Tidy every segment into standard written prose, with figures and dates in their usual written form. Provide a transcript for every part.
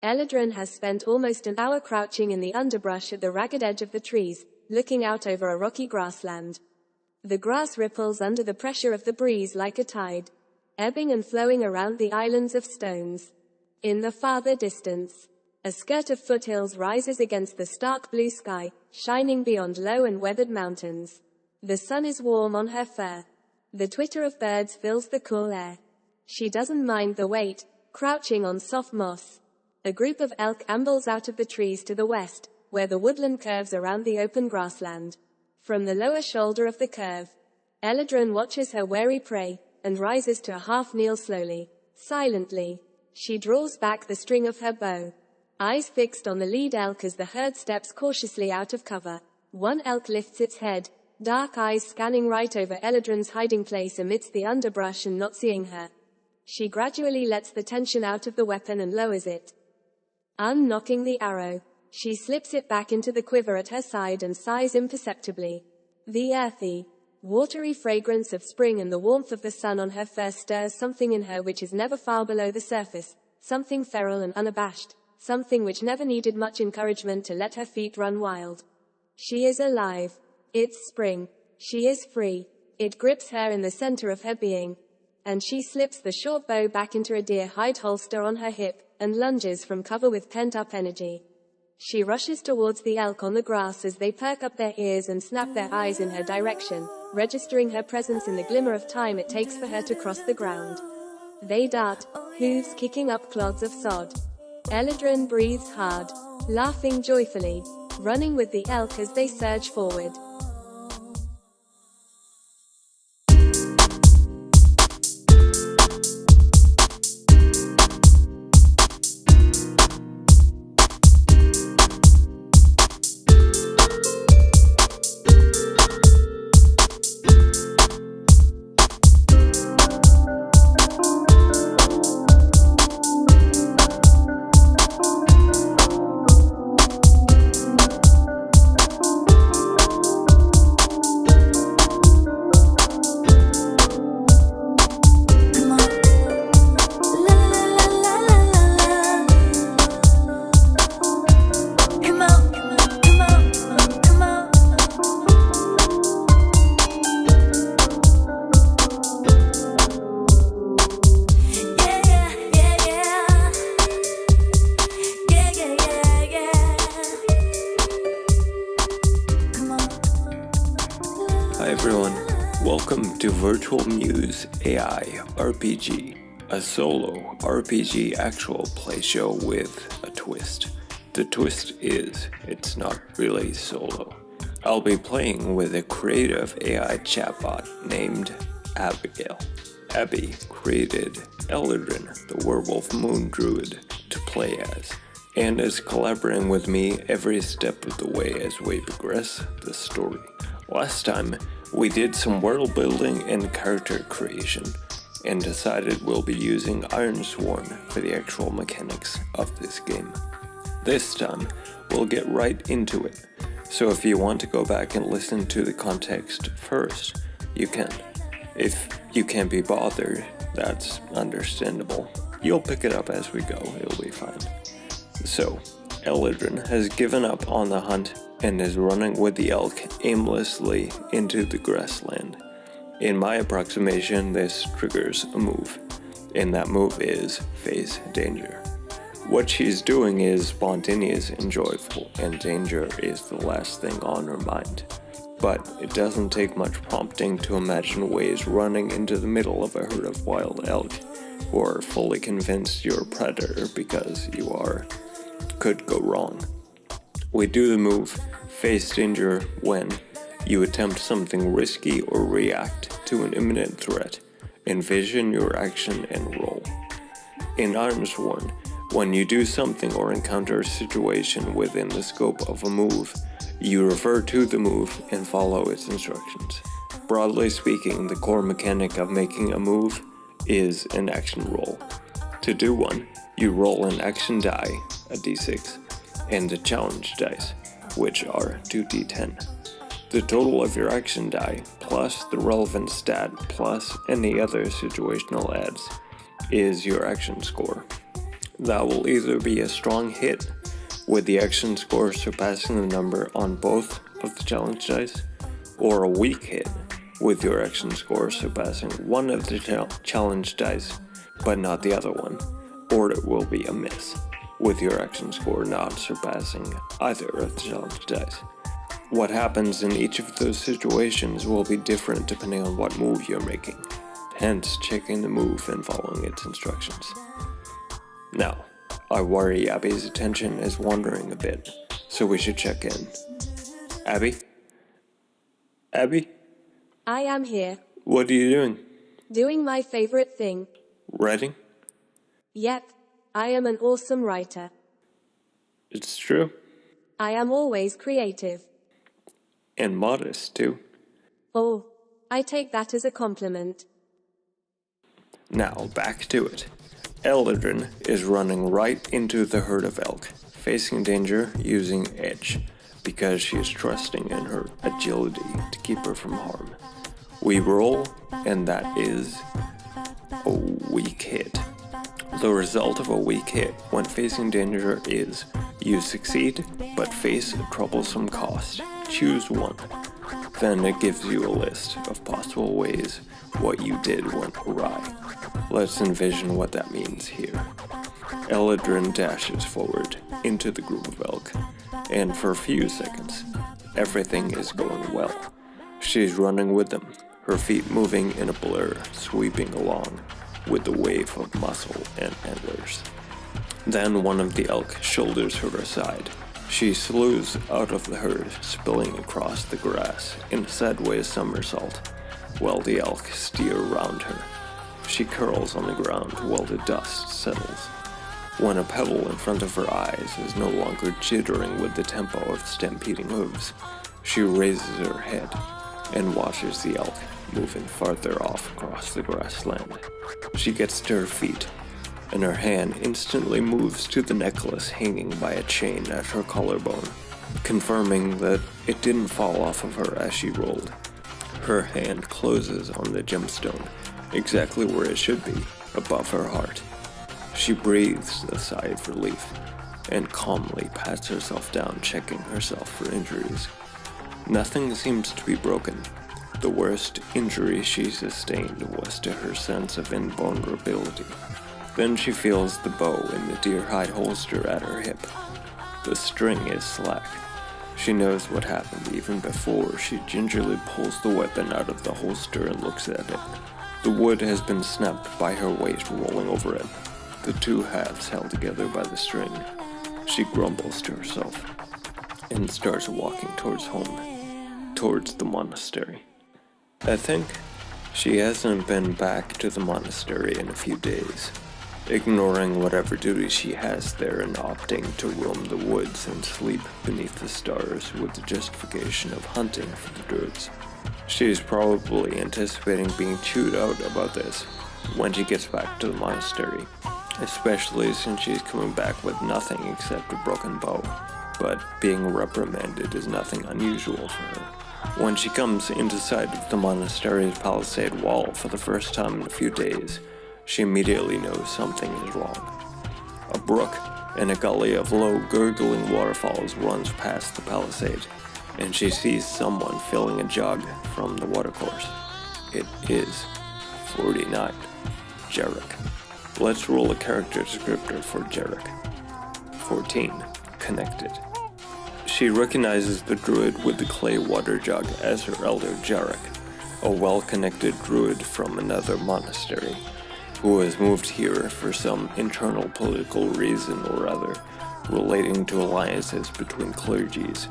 Eladrin has spent almost an hour crouching in the underbrush at the ragged edge of the trees, looking out over a rocky grassland. The grass ripples under the pressure of the breeze like a tide, ebbing and flowing around the islands of stones. In the farther distance, a skirt of foothills rises against the stark blue sky, shining beyond low and weathered mountains. The sun is warm on her fur. The twitter of birds fills the cool air. She doesn't mind the wait, crouching on soft moss. A group of elk ambles out of the trees to the west, where the woodland curves around the open grassland. From the lower shoulder of the curve, Eladrin watches her wary prey, and rises to a half-kneel slowly. Silently, she draws back the string of her bow, eyes fixed on the lead elk as the herd steps cautiously out of cover. One elk lifts its head, dark eyes scanning right over Eladrin's hiding place amidst the underbrush, and not seeing her, she gradually lets the tension out of the weapon and lowers it. Unknocking the arrow, she slips it back into the quiver at her side and sighs imperceptibly. The earthy, watery fragrance of spring and the warmth of the sun on her fur stirs something in her which is never far below the surface, something feral and unabashed, something which never needed much encouragement to let her feet run wild. She is alive. It's spring. She is free. It grips her in the center of her being. And she slips the short bow back into a deer hide holster on her hip, and lunges from cover with pent-up energy. She rushes towards the elk on the grass as they perk up their ears and snap their eyes in her direction, registering her presence in the glimmer of time it takes for her to cross the ground. They dart, hooves kicking up clods of sod. Eladrin breathes hard, laughing joyfully, running with the elk as they surge forward. Hi everyone, welcome to Virtual Muse AI RPG, a solo RPG actual play show with a twist. The twist is, it's not really solo. I'll be playing with a creative AI chatbot named Abigail. Abbie created Eladrin, the werewolf moon druid, to play as, and is collaborating with me every step of the way as we progress the story. Last time, we did some world building and character creation, and decided we'll be using Ironsworn for the actual mechanics of this game. This time, we'll get right into it, so if you want to go back and listen to the context first, you can. If you can't be bothered, that's understandable. You'll pick it up as we go, it'll be fine. So, Eladrin has given up on the hunt and is running with the elk aimlessly into the grassland. In my approximation, this triggers a move, and that move is face danger. What she's doing is spontaneous and joyful, and danger is the last thing on her mind. But it doesn't take much prompting to imagine ways running into the middle of a herd of wild elk, who are fully convinced you're a predator because you are, could go wrong. We do the move face danger when you attempt something risky or react to an imminent threat. Envision your action and roll. In Ironsworn, when you do something or encounter a situation within the scope of a move, you refer to the move and follow its instructions. Broadly speaking, the core mechanic of making a move is an action roll. To do one, you roll an action die, a d6, and a challenge dice, which are 2d10. The total of your action die, plus the relevant stat, plus any other situational adds, is your action score. That will either be a strong hit, with the action score surpassing the number on both of the challenge dice, or a weak hit, with your action score surpassing one of the challenge dice, but not the other one, or it will be a miss, with your action score not surpassing either of the challenge dice. What happens in each of those situations will be different depending on what move you're making, hence checking the move and following its instructions. Now, I worry Abbie's attention is wandering a bit, so we should check in. Abbie? Abbie? I am here. What are you doing? Doing my favorite thing. Writing? Yep, I am an awesome writer. It's true. I am always creative. And modest, too. Oh, I take that as a compliment. Now, back to it. Eldrin is running right into the herd of elk, facing danger using edge, because she is trusting in her agility to keep her from harm. We roll, and that is a weak hit. The result of a weak hit when facing danger is you succeed, but face a troublesome cost. Choose one. Then it gives you a list of possible ways what you did went awry. Let's envision what that means here. Eldrin dashes forward into the group of elk, and for a few seconds, everything is going well. She's running with them, her feet moving in a blur, sweeping along with the wave of muscle and antlers. Then one of the elk shoulders her aside. She slews out of the herd, spilling across the grass in a sideways somersault, while the elk steer around her. She curls on the ground while the dust settles. When a pebble in front of her eyes is no longer jittering with the tempo of stampeding hooves, she raises her head and watches the elk moving farther off across the grassland. She gets to her feet, and her hand instantly moves to the necklace hanging by a chain at her collarbone, confirming that it didn't fall off of her as she rolled. Her hand closes on the gemstone, exactly where it should be, above her heart. She breathes a sigh of relief, and calmly pats herself down, checking herself for injuries. Nothing seems to be broken. The worst injury she sustained was to her sense of invulnerability. Then she feels the bow in the deer hide holster at her hip. The string is slack. She knows what happened even before she gingerly pulls the weapon out of the holster and looks at it. The wood has been snapped by her weight rolling over it, the two halves held together by the string. She grumbles to herself and starts walking towards home, towards the monastery. I think she hasn't been back to the monastery in a few days, ignoring whatever duty she has there and opting to roam the woods and sleep beneath the stars with the justification of hunting for the druids. She is probably anticipating being chewed out about this when she gets back to the monastery, especially since she's coming back with nothing except a broken bow, but being reprimanded is nothing unusual for her. When she comes into sight of the monastery's palisade wall for the first time in a few days, she immediately knows something is wrong. A brook and a gully of low, gurgling waterfalls runs past the palisade, and she sees someone filling a jug from the watercourse. It is 49, Jarek. Let's roll a character descriptor for Jarek. 14, connected. She recognizes the druid with the clay water jug as her elder Jarek, a well-connected druid from another monastery, who has moved here for some internal political reason or other, relating to alliances between clergies,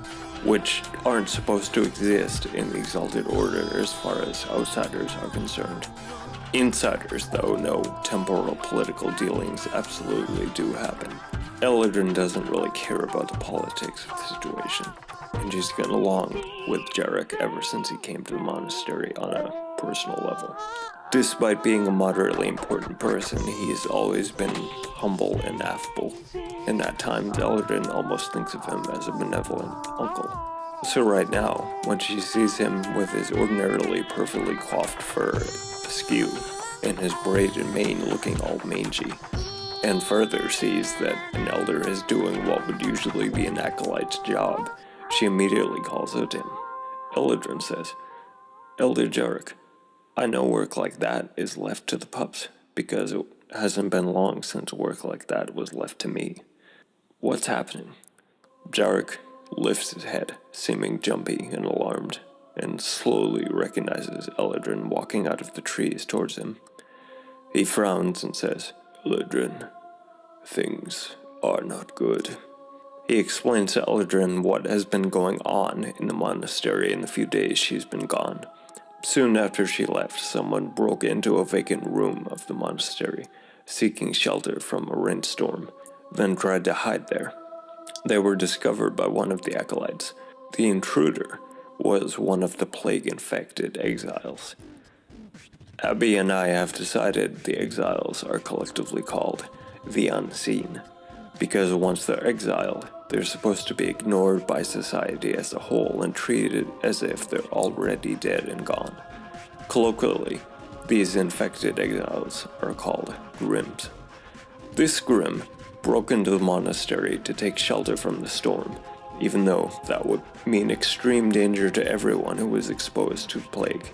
which aren't supposed to exist in the Exalted Order as far as outsiders are concerned. Insiders, though, know temporal political dealings absolutely do happen. Eldrin doesn't really care about the politics of the situation, and she's gotten along with Jarek ever since he came to the monastery on a personal level. Despite being a moderately important person, he's always been humble and affable, and at times Eldrin almost thinks of him as a benevolent uncle. So right now, when she sees him with his ordinarily perfectly coiffed fur askew, and his braided mane looking all mangy, and further sees that an elder is doing what would usually be an acolyte's job, she immediately calls out to him. Eldrin says, "Elder Jarek, I know work like that is left to the pups, because it hasn't been long since work like that was left to me. What's happening?" Jarek lifts his head, seeming jumpy and alarmed, and slowly recognizes Eldrin walking out of the trees towards him. He frowns and says, "Eldrin, things are not good." He explains to Eldrin what has been going on in the monastery in the few days she's been gone. Soon after she left, someone broke into a vacant room of the monastery, seeking shelter from a rainstorm, then tried to hide there. They were discovered by one of the acolytes. The intruder was one of the plague-infected exiles. Abbie and I have decided the exiles are collectively called the Unseen, because once they're exiled, they're supposed to be ignored by society as a whole and treated as if they're already dead and gone. Colloquially, these infected exiles are called Grims. This Grim broke into the monastery to take shelter from the storm, even though that would mean extreme danger to everyone who was exposed to the plague.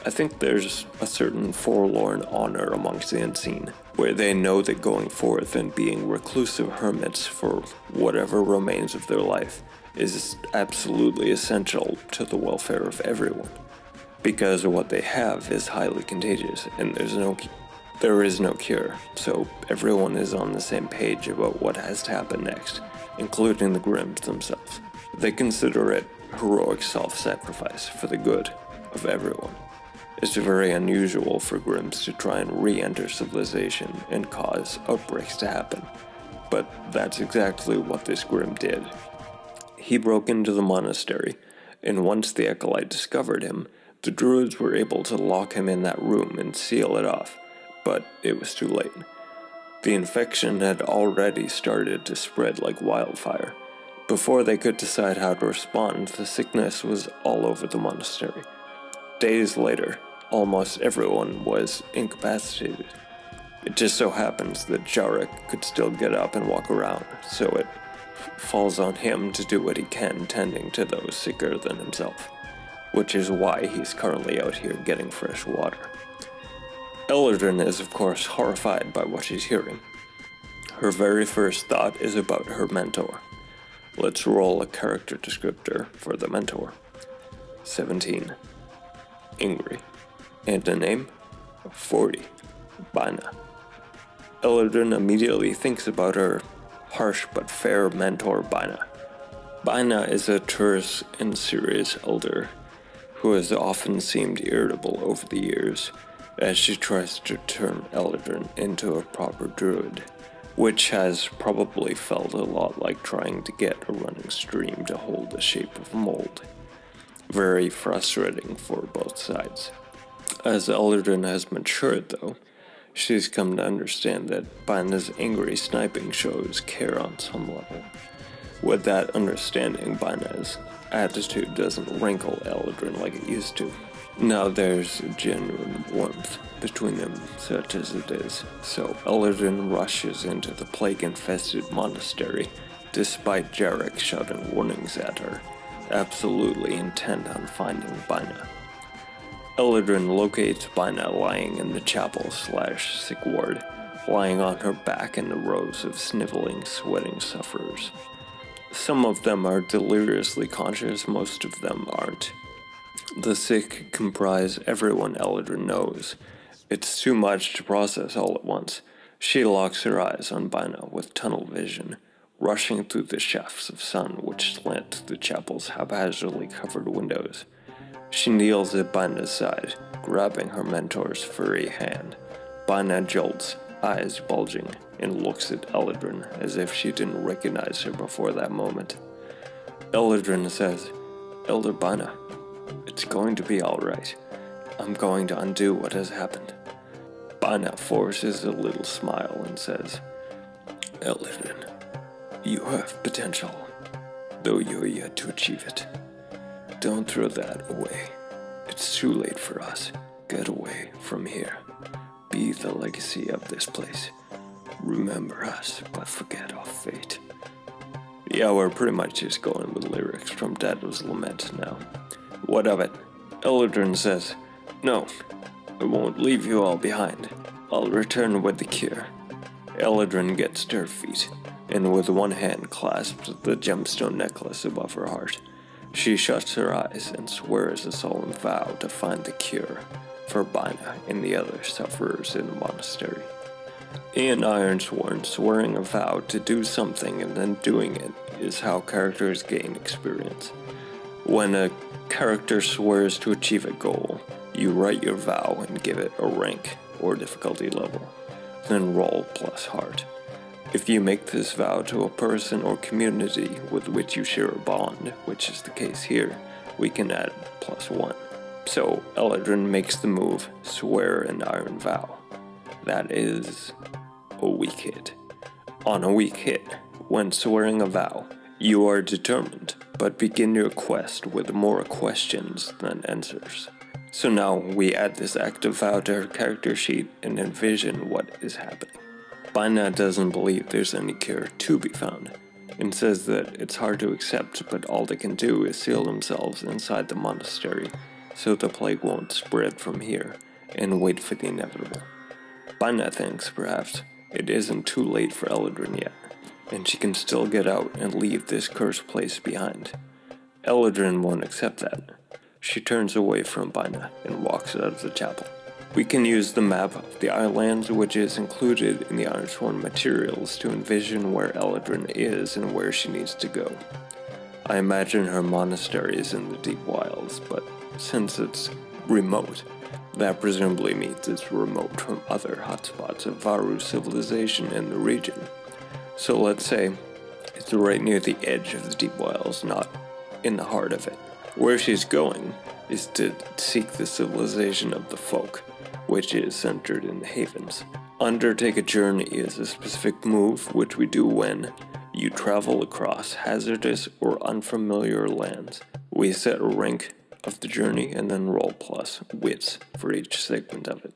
I think there's a certain forlorn honor amongst the Unseen, where they know that going forth and being reclusive hermits for whatever remains of their life is absolutely essential to the welfare of everyone. Because what they have is highly contagious, and there is no cure, so everyone is on the same page about what has to happen next, including the Grims themselves. They consider it heroic self-sacrifice for the good of everyone. It's very unusual for Grims to try and re-enter civilization and cause outbreaks to happen, but that's exactly what this Grim did. He broke into the monastery, and once the acolyte discovered him, the druids were able to lock him in that room and seal it off, but it was too late. The infection had already started to spread like wildfire. Before they could decide how to respond, the sickness was all over the monastery. Days later, almost everyone was incapacitated. It just so happens that Jarek could still get up and walk around, so it falls on him to do what he can tending to those sicker than himself, which is why he's currently out here getting fresh water. Eldrin is, of course, horrified by what she's hearing. Her very first thought is about her mentor. Let's roll a character descriptor for the mentor. 17. Angry. And a name? 40. Bina. Eldrin immediately thinks about her harsh but fair mentor, Bina. Bina is a terse and serious elder who has often seemed irritable over the years as she tries to turn Eldrin into a proper druid, which has probably felt a lot like trying to get a running stream to hold the shape of mold. Very frustrating for both sides. As Eldrin has matured, though, she's come to understand that Bina's angry sniping shows care on some level. With that understanding, Bina's attitude doesn't rankle Eldrin like it used to. Now there's a genuine warmth between them, such as it is, so Eldrin rushes into the plague-infested monastery, despite Jarek shouting warnings at her, absolutely intent on finding Bina. Eldrin locates Bina lying in the chapel/sick ward, lying on her back in the rows of sniveling, sweating sufferers. Some of them are deliriously conscious, most of them aren't. The sick comprise everyone Eldrin knows. It's too much to process all at once. She locks her eyes on Bina with tunnel vision, rushing through the shafts of sun which slant through the chapel's haphazardly covered windows. She kneels at Bina's side, grabbing her mentor's furry hand. Bina jolts, eyes bulging, and looks at Eldrin as if she didn't recognize her before that moment. Eldrin says, "Elder Bina, it's going to be all right. I'm going to undo what has happened." Bina forces a little smile and says, "Eldrin, you have potential, though you're yet to achieve it. Don't throw that away. It's too late for us. Get away from here. Be the legacy of this place. remember us, but forget our fate. Yeah, we're pretty much just going with lyrics from Dado's Lament now. What of it? Eldrin says, "No, I won't leave you all behind. I'll return with the cure." Eldrin gets to her feet, and with one hand clasps the gemstone necklace above her heart. She shuts her eyes and swears a solemn vow to find the cure for Bina and the other sufferers in the monastery. In Ironsworn, swearing a vow to do something and then doing it is how characters gain experience. When a character swears to achieve a goal, you write your vow and give it a rank or difficulty level, then roll plus heart. If you make this vow to a person or community with which you share a bond, which is the case here, we can add +1. So Eldrin makes the move, swear an iron vow. That is a weak hit. On a weak hit, when swearing a vow, you are determined, but begin your quest with more questions than answers. So now we add this active vow to her character sheet and envision what is happening. Bina doesn't believe there's any cure to be found, and says that it's hard to accept, but all they can do is seal themselves inside the monastery so the plague won't spread from here, and wait for the inevitable. Bina thinks, perhaps, it isn't too late for Eldrin yet, and she can still get out and leave this cursed place behind. Eldrin won't accept that. She turns away from Bina and walks out of the chapel. We can use the map of the islands, which is included in the Ironsworn materials, to envision where Eldrin is and where she needs to go. I imagine her monastery is in the deep wilds, but since it's remote, that presumably means it's remote from other hotspots of Varu civilization in the region. So let's say it's right near the edge of the deep wilds, not in the heart of it. Where she's going is to seek the civilization of the folk, which is centered in the havens. Undertake a journey is a specific move which we do when you travel across hazardous or unfamiliar lands. We set a rank of the journey and then roll plus wits for each segment of it.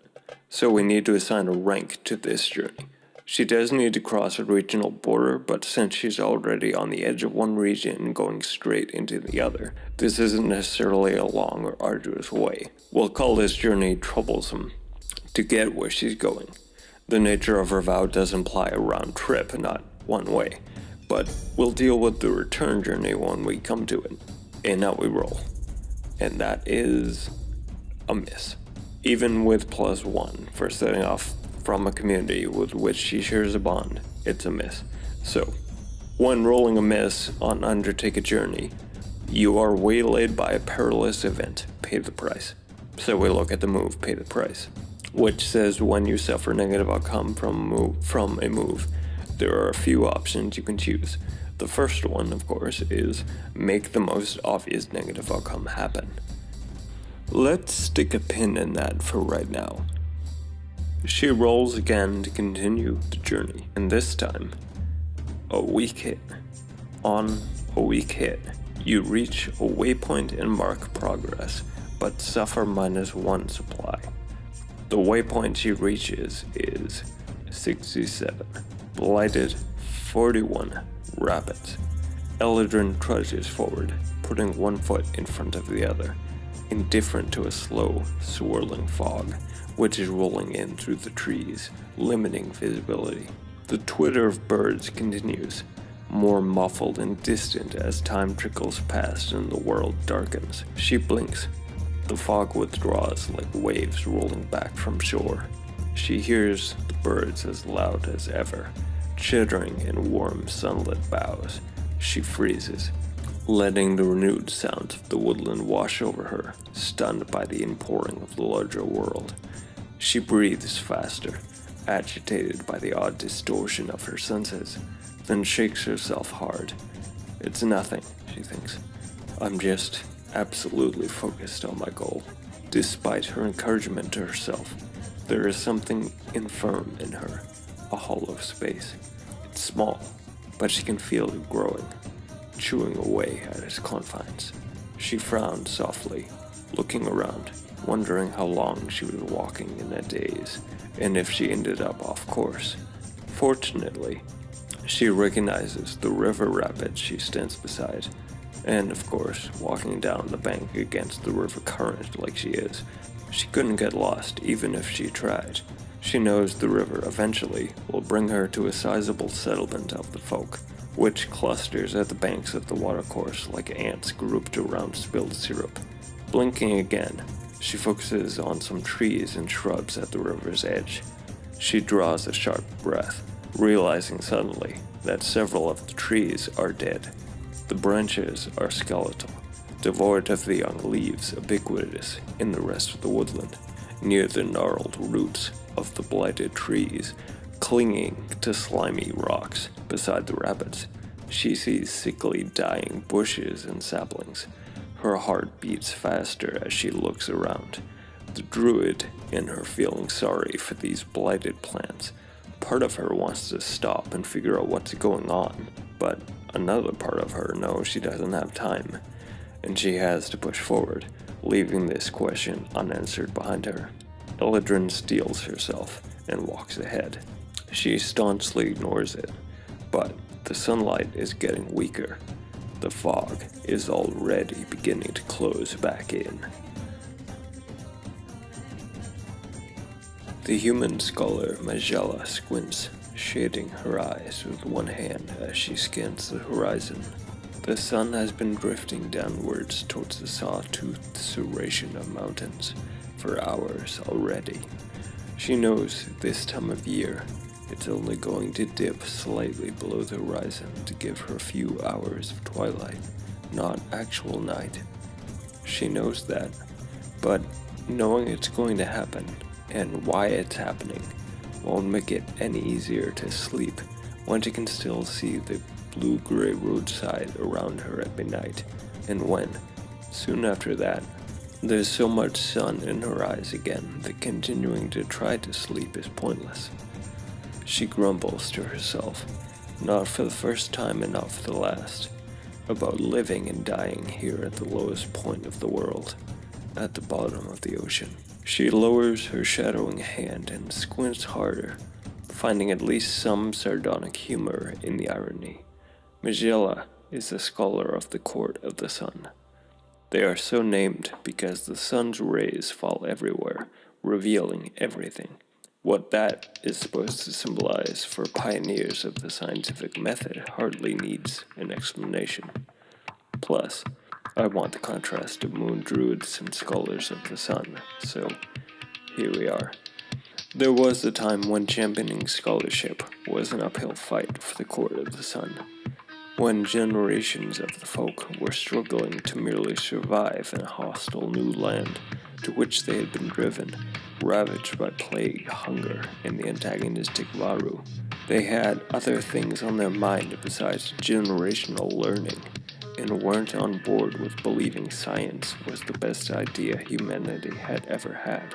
So we need to assign a rank to this journey. She does need to cross a regional border, but since she's already on the edge of one region and going straight into the other, this isn't necessarily a long or arduous way. We'll call this journey troublesome to get where she's going. The nature of her vow does imply a round trip, not one way, but we'll deal with the return journey when we come to it. And now we roll. And that is a miss. Even with +1 for setting off from a community with which she shares a bond, it's a miss. So, when rolling a miss on Undertake a Journey, you are waylaid by a perilous event, pay the price. So we look at the move, pay the price, which says when you suffer negative outcome from a move, there are a few options you can choose. The first one, of course, is make the most obvious negative outcome happen. Let's stick a pin in that for right now. She rolls again to continue the journey, and this time, a weak hit. On a weak hit, you reach a waypoint and mark progress, but suffer -1 supply. The waypoint she reaches is 67, blighted 41 rapids. Eldrin trudges forward, putting one foot in front of the other, indifferent to a slow, swirling fog, which is rolling in through the trees, limiting visibility. The twitter of birds continues, more muffled and distant as time trickles past and the world darkens. She blinks. The fog withdraws like waves rolling back from shore. She hears the birds as loud as ever, chittering in warm sunlit boughs. She freezes, letting the renewed sounds of the woodland wash over her, stunned by the inpouring of the larger world. She breathes faster, agitated by the odd distortion of her senses, then shakes herself hard. It's nothing, she thinks. I'm just absolutely focused on my goal. Despite her encouragement to herself, there is something infirm in her, a hollow space. It's small, but she can feel it growing, chewing away at its confines. She frowned softly, looking around, wondering how long she was walking in that daze, and if she ended up off course. Fortunately, she recognizes the river rapid she stands beside, and of course, walking down the bank against the river current like she is, she couldn't get lost even if she tried. She knows the river eventually will bring her to a sizable settlement of the folk, which clusters at the banks of the watercourse like ants grouped around spilled syrup. Blinking again, she focuses on some trees and shrubs at the river's edge. She draws a sharp breath, realizing suddenly that several of the trees are dead. The branches are skeletal, devoid of the young leaves ubiquitous in the rest of the woodland. Near the gnarled roots of the blighted trees, clinging to slimy rocks beside the rapids, she sees sickly dying bushes and saplings. Her heart beats faster as she looks around, the druid in her feeling sorry for these blighted plants. Part of her wants to stop and figure out what's going on, but another part of her knows she doesn't have time, and she has to push forward, leaving this question unanswered behind her. Eladrin steels herself and walks ahead. She staunchly ignores it, but the sunlight is getting weaker. The fog is already beginning to close back in. The human scholar Magella squints, shading her eyes with one hand as she scans the horizon. The sun has been drifting downwards towards the sawtoothed serration of mountains for hours already. She knows this time of year it's only going to dip slightly below the horizon to give her a few hours of twilight, not actual night. She knows that, but knowing it's going to happen and why it's happening won't make it any easier to sleep when she can still see the blue-gray roadside around her at midnight, and when, soon after that, there's so much sun in her eyes again that continuing to try to sleep is pointless. She grumbles to herself, not for the first time and not for the last, about living and dying here at the lowest point of the world, at the bottom of the ocean. She lowers her shadowing hand and squints harder, finding at least some sardonic humor in the irony. Magella is the scholar of the Court of the Sun. They are so named because the sun's rays fall everywhere, revealing everything. What that is supposed to symbolize for pioneers of the scientific method hardly needs an explanation. Plus, I want the contrast of moon druids and scholars of the sun, so here we are. There was a time when championing scholarship was an uphill fight for the Court of the Sun, when generations of the folk were struggling to merely survive in a hostile new land to which they had been driven, ravaged by plague, hunger, and the antagonistic Varu. They had other things on their mind besides generational learning, and weren't on board with believing science was the best idea humanity had ever had.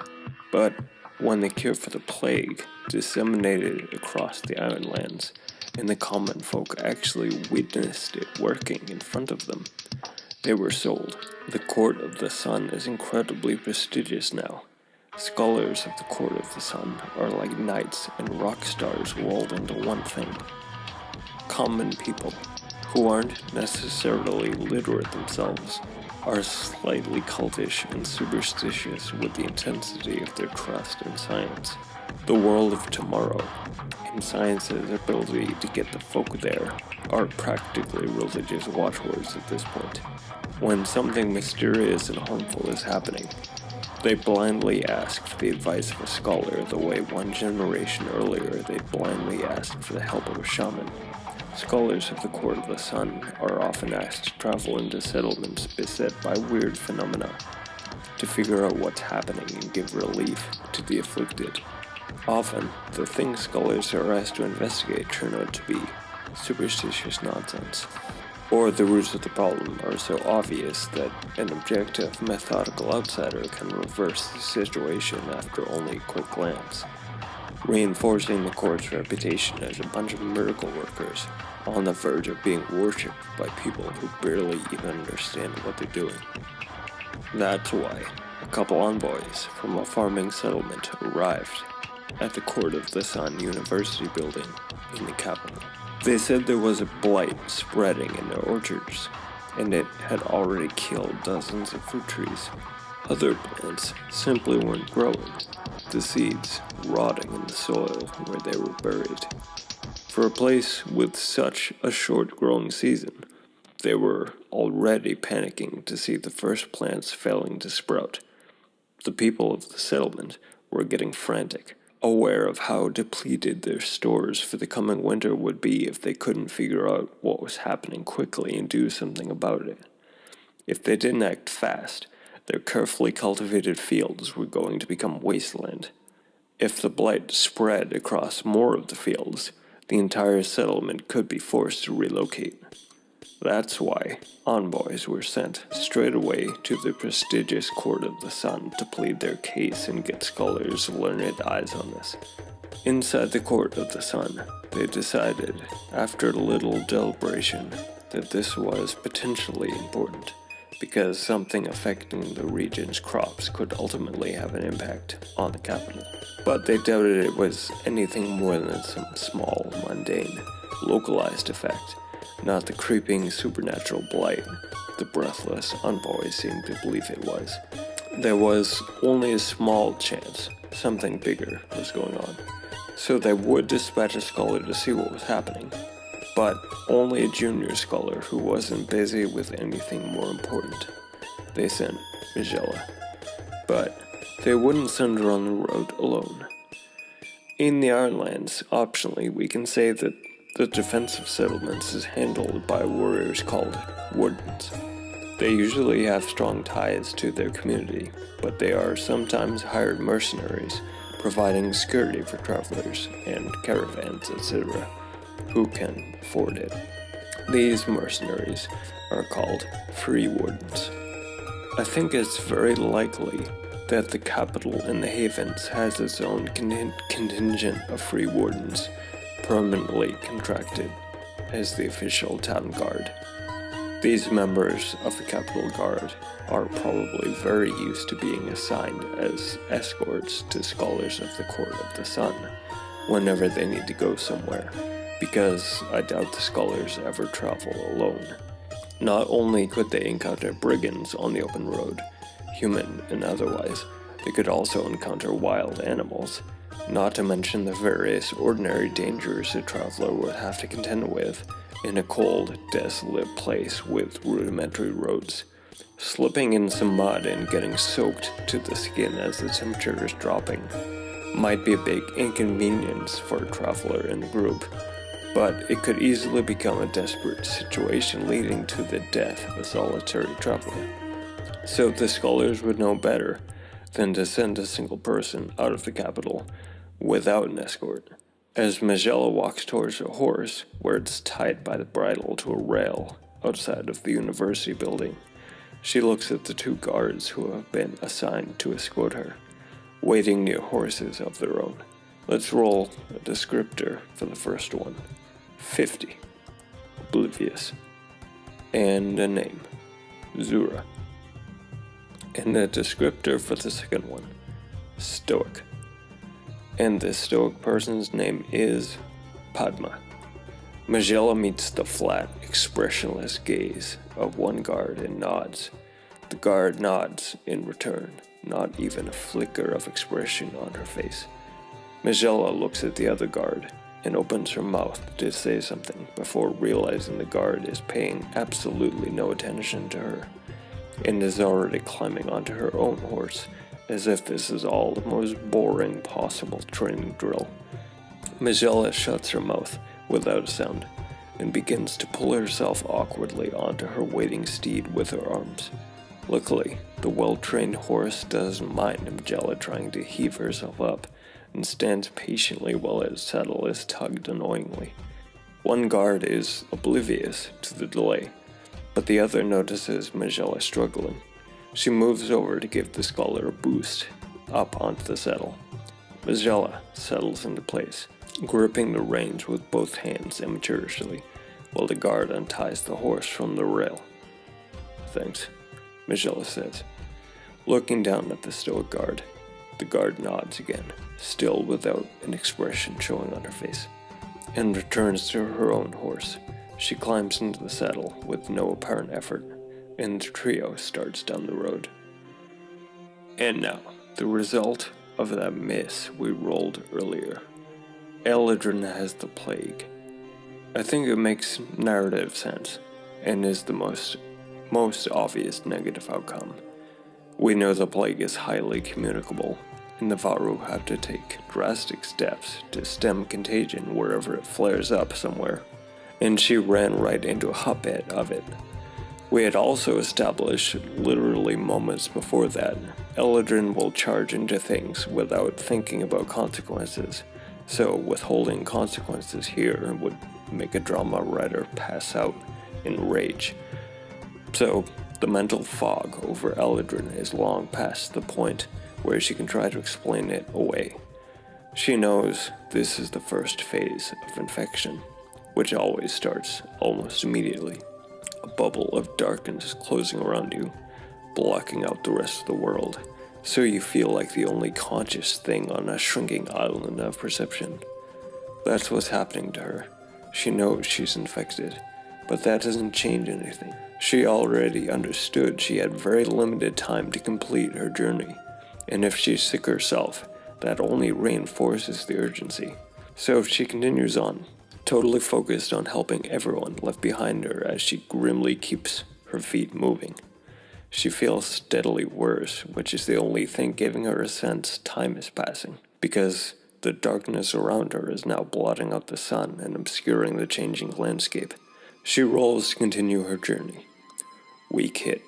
But when the cure for the plague disseminated across the Ironlands, and the common folk actually witnessed it working in front of them, they were sold. The Court of the Sun is incredibly prestigious now. Scholars of the Court of the Sun are like knights and rock stars rolled into one thing. Common people, who aren't necessarily literate themselves, are slightly cultish and superstitious with the intensity of their trust in science. The world of tomorrow, and science's ability to get the folk there, are practically religious watchwords at this point. When something mysterious and harmful is happening, they blindly ask for the advice of a scholar the way one generation earlier they blindly asked for the help of a shaman. Scholars of the Court of the Sun are often asked to travel into settlements beset by weird phenomena, to figure out what's happening and give relief to the afflicted. Often, the things scholars are asked to investigate turn out to be superstitious nonsense, or the roots of the problem are so obvious that an objective, methodical outsider can reverse the situation after only a quick glance, reinforcing the court's reputation as a bunch of miracle workers on the verge of being worshipped by people who barely even understand what they're doing. That's why a couple envoys from a farming settlement arrived at the Court of the Sun University building in the capital. They said there was a blight spreading in their orchards, and it had already killed dozens of fruit trees. Other plants simply weren't growing, the seeds rotting in the soil where they were buried. For a place with such a short growing season, they were already panicking to see the first plants failing to sprout. The people of the settlement were getting frantic, aware of how depleted their stores for the coming winter would be if they couldn't figure out what was happening quickly and do something about it. If they didn't act fast, their carefully cultivated fields were going to become wasteland. If the blight spread across more of the fields, the entire settlement could be forced to relocate. That's why envoys were sent straight away to the prestigious Court of the Sun to plead their case and get scholars' learned eyes on this. Inside the Court of the Sun, they decided, after a little deliberation, that this was potentially important, because something affecting the region's crops could ultimately have an impact on the capital. But they doubted it was anything more than some small, mundane, localized effect, not the creeping supernatural blight the breathless envoys seemed to believe it was. There was only a small chance something bigger was going on, so they would dispatch a scholar to see what was happening, but only a junior scholar who wasn't busy with anything more important. They sent Magella, but they wouldn't send her on the road alone. In the Ironlands, optionally, we can say that the defense of settlements is handled by warriors called wardens. They usually have strong ties to their community, but they are sometimes hired mercenaries, providing security for travelers and caravans, etc., who can afford it. These mercenaries are called free wardens. I think it's very likely that the capital in the Havens has its own contingent of free wardens, permanently contracted as the official town guard. These members of the Capital Guard are probably very used to being assigned as escorts to scholars of the Court of the Sun whenever they need to go somewhere, because I doubt the scholars ever travel alone. Not only could they encounter brigands on the open road, human and otherwise, they could also encounter wild animals, not to mention the various ordinary dangers a traveler would have to contend with in a cold, desolate place with rudimentary roads. Slipping in some mud and getting soaked to the skin as the temperature is dropping might be a big inconvenience for a traveler in the group, but it could easily become a desperate situation leading to the death of a solitary traveler. So the scholars would know better than to send a single person out of the capital without an escort. As Magella walks towards a horse, where it's tied by the bridle to a rail outside of the university building, she looks at the two guards who have been assigned to escort her, waiting near horses of their own. Let's roll a descriptor for the first one. 50. Oblivious. And a name. Zura. And a descriptor for the second one. Stoic. And this stoic person's name is Padma. Magella meets the flat, expressionless gaze of one guard and nods. The guard nods in return, not even a flicker of expression on her face. Magella looks at the other guard and opens her mouth to say something before realizing the guard is paying absolutely no attention to her and is already climbing onto her own horse, as if this is all the most boring possible training drill. Magella shuts her mouth without a sound and begins to pull herself awkwardly onto her waiting steed with her arms. Luckily, the well-trained horse doesn't mind Magella trying to heave herself up and stands patiently while its saddle is tugged annoyingly. One guard is oblivious to the delay, but the other notices Magella struggling. She moves over to give the scholar a boost up onto the saddle. Magella settles into place, gripping the reins with both hands amateurishly, while the guard unties the horse from the rail. "Thanks," Magella says, looking down at the stoic guard. The guard nods again, still without an expression showing on her face, and returns to her own horse. She climbs into the saddle with no apparent effort, and the trio starts down the road. And now, the result of that miss we rolled earlier. Eldrin has the plague. I think it makes narrative sense, and is the most obvious negative outcome. We know the plague is highly communicable, and the Varu have to take drastic steps to stem contagion wherever it flares up somewhere, and she ran right into a hotbed of it. We had also established, literally moments before that, Eldrin will charge into things without thinking about consequences, so withholding consequences here would make a drama writer pass out in rage. So, the mental fog over Eldrin is long past the point where she can try to explain it away. She knows this is the first phase of infection, which always starts almost immediately. A bubble of darkness closing around you, blocking out the rest of the world, so you feel like the only conscious thing on a shrinking island of perception. That's what's happening to her. She knows she's infected, but that doesn't change anything. She already understood she had very limited time to complete her journey, and if she's sick herself, that only reinforces the urgency. So if she continues on, totally focused on helping everyone left behind her as she grimly keeps her feet moving, she feels steadily worse, which is the only thing giving her a sense time is passing, because the darkness around her is now blotting out the sun and obscuring the changing landscape. She rolls to continue her journey. Week hit.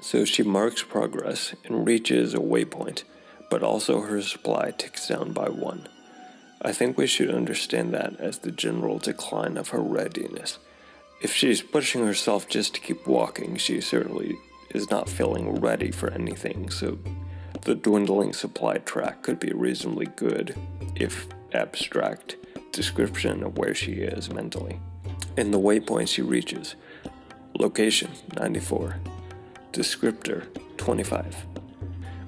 So she marks progress and reaches a waypoint, but also her supply ticks down by 1. I think we should understand that as the general decline of her readiness. If she's pushing herself just to keep walking, she certainly is not feeling ready for anything, so the dwindling supply track could be a reasonably good, if abstract, description of where she is mentally. In the waypoint she reaches, location 94, descriptor 25.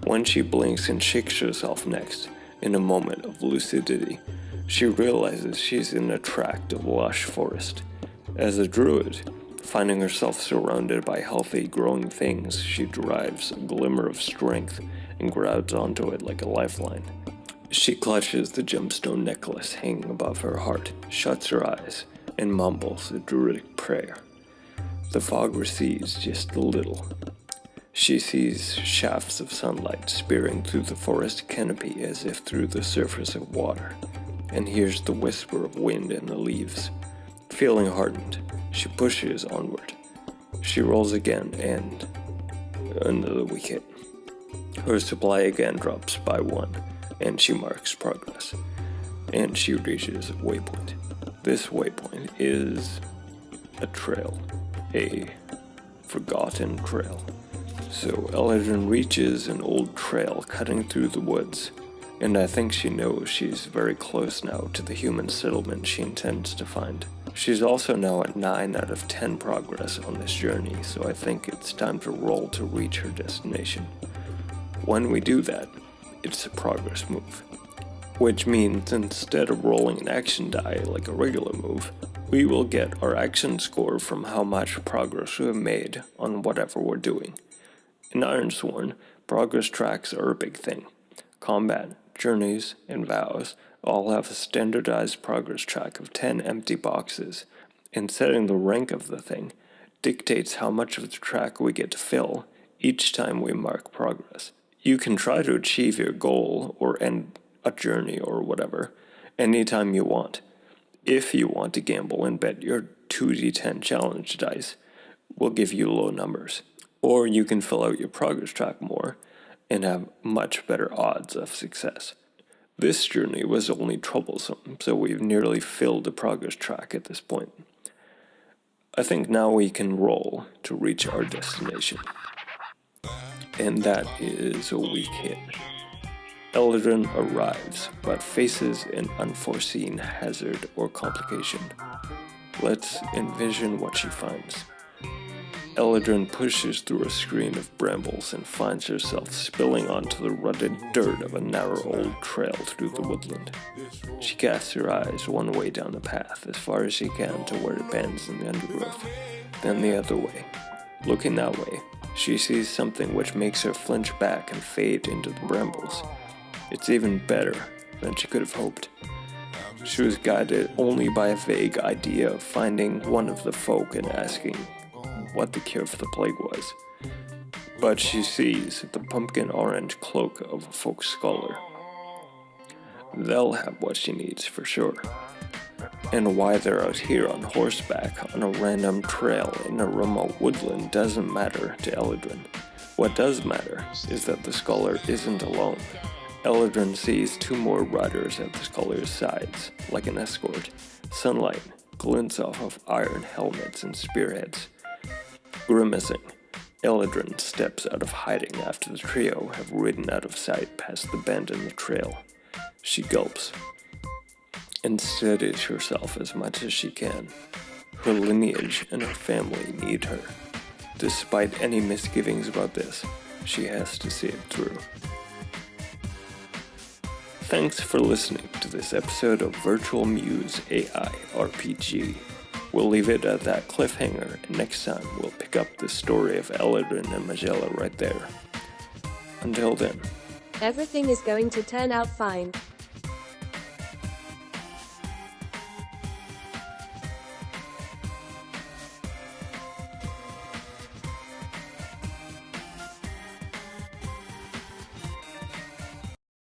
When she blinks and shakes herself next, in a moment of lucidity, she realizes she's in a tract of lush forest. As a druid, finding herself surrounded by healthy, growing things, she derives a glimmer of strength and grabs onto it like a lifeline. She clutches the gemstone necklace hanging above her heart, shuts her eyes, and mumbles a druidic prayer. The fog recedes just a little. She sees shafts of sunlight spearing through the forest canopy as if through the surface of water, and hears the whisper of wind in the leaves. Feeling heartened, she pushes onward. She rolls again, and another week hit. Her supply again drops by 1, and she marks progress, and she reaches a waypoint. This waypoint is a trail, a forgotten trail. So Eldrin reaches an old trail cutting through the woods, and I think she knows she's very close now to the human settlement she intends to find. She's also now at 9 out of 10 progress on this journey, so I think it's time to roll to reach her destination. When we do that, it's a progress move, which means instead of rolling an action die like a regular move, we will get our action score from how much progress we have made on whatever we're doing. In Ironsworn, progress tracks are a big thing. Combat, journeys, and vows all have a standardized progress track of 10 empty boxes, and setting the rank of the thing dictates how much of the track we get to fill each time we mark progress. You can try to achieve your goal or end a journey or whatever anytime you want. If you want to gamble and bet your 2d10 challenge dice will give you low numbers. Or you can fill out your progress track more and have much better odds of success. This journey was only troublesome, so we've nearly filled the progress track at this point. I think now we can roll to reach our destination. And that is a week hit. Eldrin arrives, but faces an unforeseen hazard or complication. Let's envision what she finds. Eldrin pushes through a screen of brambles and finds herself spilling onto the rutted dirt of a narrow old trail through the woodland. She casts her eyes one way down the path as far as she can to where it bends in the undergrowth, then the other way. Looking that way, she sees something which makes her flinch back and fade into the brambles. It's even better than she could have hoped. She was guided only by a vague idea of finding one of the folk and asking what the cure for the plague was. But she sees the pumpkin orange cloak of a folk scholar. They'll have what she needs for sure. And why they're out here on horseback on a random trail in a remote woodland doesn't matter to Eldrin. What does matter is that the scholar isn't alone. Eldrin sees two more riders at the scholar's sides, like an escort. Sunlight glints off of iron helmets and spearheads. Grimacing, Eldrin steps out of hiding after the trio have ridden out of sight past the bend in the trail. She gulps and steadies herself as much as she can. Her lineage and her family need her. Despite any misgivings about this, she has to see it through. Thanks for listening to this episode of Virtual Muse AI RPG. We'll leave it at that cliffhanger, and next time we'll pick up the story of Eldrin and Magella right there. Until then, everything is going to turn out fine.